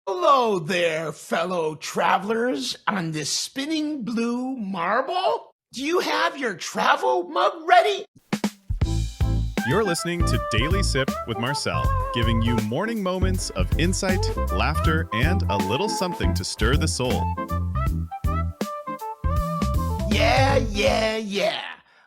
Hello there, fellow travelers on this spinning blue marble. Do you have your travel mug ready? You're listening to Daily Sip with Marcel, giving you morning moments of insight, laughter, and a little something to stir the soul. Yeah.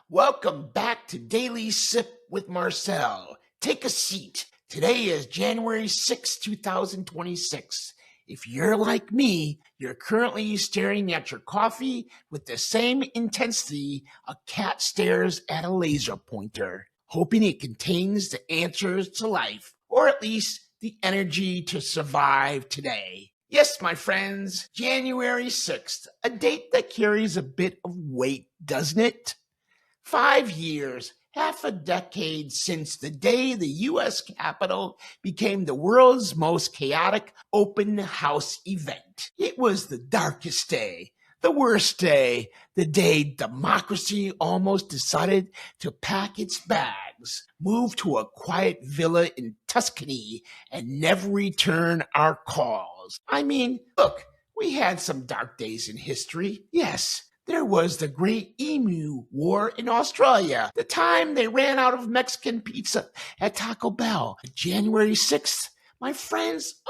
Welcome back to Daily Sip with Marcel. Take a seat. Today is January 6, 2026. If you're like me, you're currently staring at your coffee with the same intensity a cat stares at a laser pointer, hoping it contains the answers to life, or at least the energy to survive today. Yes, my friends, January 6th, a date that carries a bit of weight, doesn't it? 5 years, half a decade since the day the U.S. Capitol became the world's most chaotic open house event. It was the darkest day, the worst day, the day democracy almost decided to pack its bags, move to a quiet villa in Tuscany, and never return our calls. I mean, look, we had some dark days in history, yes. There was the Great Emu War in Australia, the time they ran out of Mexican pizza at Taco Bell. January 6th, my friends,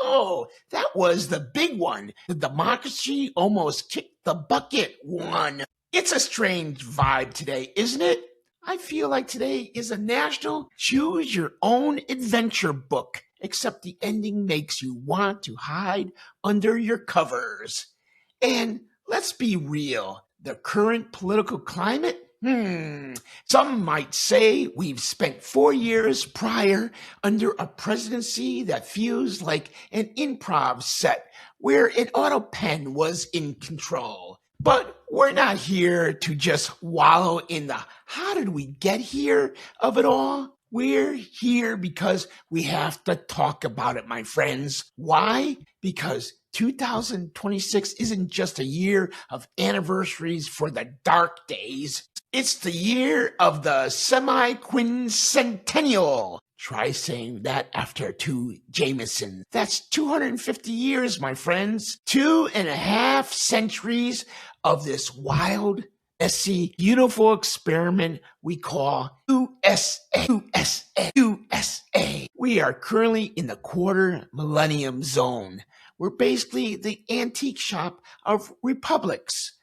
that was the big one. The democracy almost kicked the bucket one. It's a strange vibe today, isn't it? I feel like today is a national choose your own adventure book, except the ending makes you want to hide under your covers. And let's be real. The current political climate? Some might say we've spent 4 years prior under a presidency that feels like an improv set where an auto pen was in control. But we're not here to just wallow in the how did we get here of it all. We're here because we have to talk about it, my friends. Why? Because 2026 isn't just a year of anniversaries for the dark days. It's the year of the semi-quincentennial. Try saying that after 2 Jameson. That's 250 years, my friends. 2.5 centuries of this wild, messy, beautiful experiment we call USA. We are currently in the quarter millennium zone. We're basically the antique shop of republics.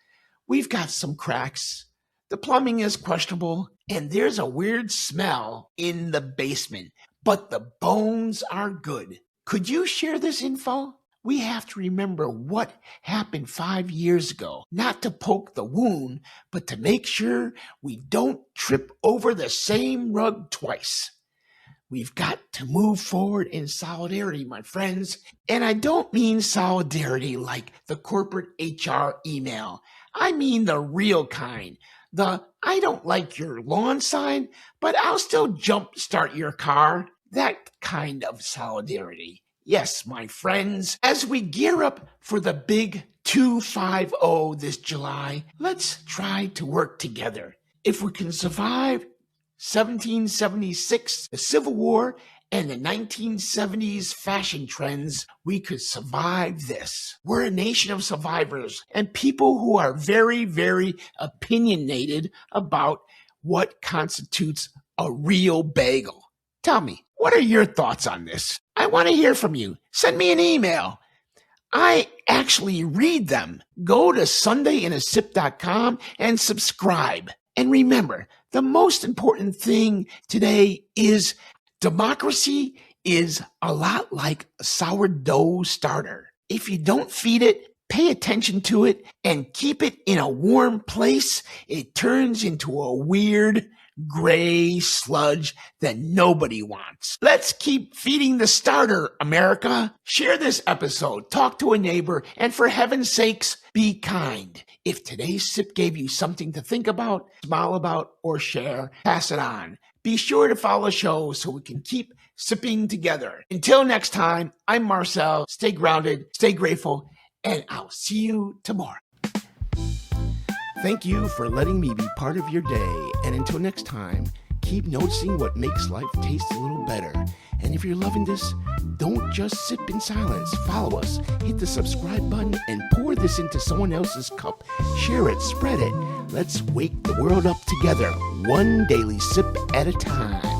We've got some cracks. The plumbing is questionable, and there's a weird smell in the basement. But the bones are good. Could you share this info? We have to remember what happened 5 years ago, not to poke the wound, but to make sure we don't trip over the same rug twice. We've got to move forward in solidarity, my friends. And I don't mean solidarity like the corporate HR email. I mean the real kind. The I don't like your lawn sign, but I'll still jump start your car. That kind of solidarity. Yes, my friends, as we gear up for the big 250 this July, let's try to work together. If we can survive 1776, the Civil War, and the 1970s fashion trends, we could survive this. We're a nation of survivors and people who are very, very opinionated about what constitutes a real bagel. Tell me, what are your thoughts on this? I want to hear from you. Send me an email. I actually read them. Go to sundayinasip.com and subscribe. And remember, the most important thing today is democracy is a lot like a sourdough starter. If you don't feed it, pay attention to it, and keep it in a warm place, it turns into a weird gray sludge that nobody wants. Let's keep feeding the starter, America. Share this episode, talk to a neighbor, and for heaven's sakes, be kind. If today's sip gave you something to think about, smile about, or share, pass it on. Be sure to follow the show so we can keep sipping together. Until next time, I'm Marcel. Stay grounded, stay grateful, and I'll see you tomorrow. Thank you for letting me be part of your day. And until next time, keep noticing what makes life taste a little better. And if you're loving this, don't just sip in silence. Follow us, hit the subscribe button, and pour this into someone else's cup. Share it, spread it. Let's wake the world up together, one daily sip at a time.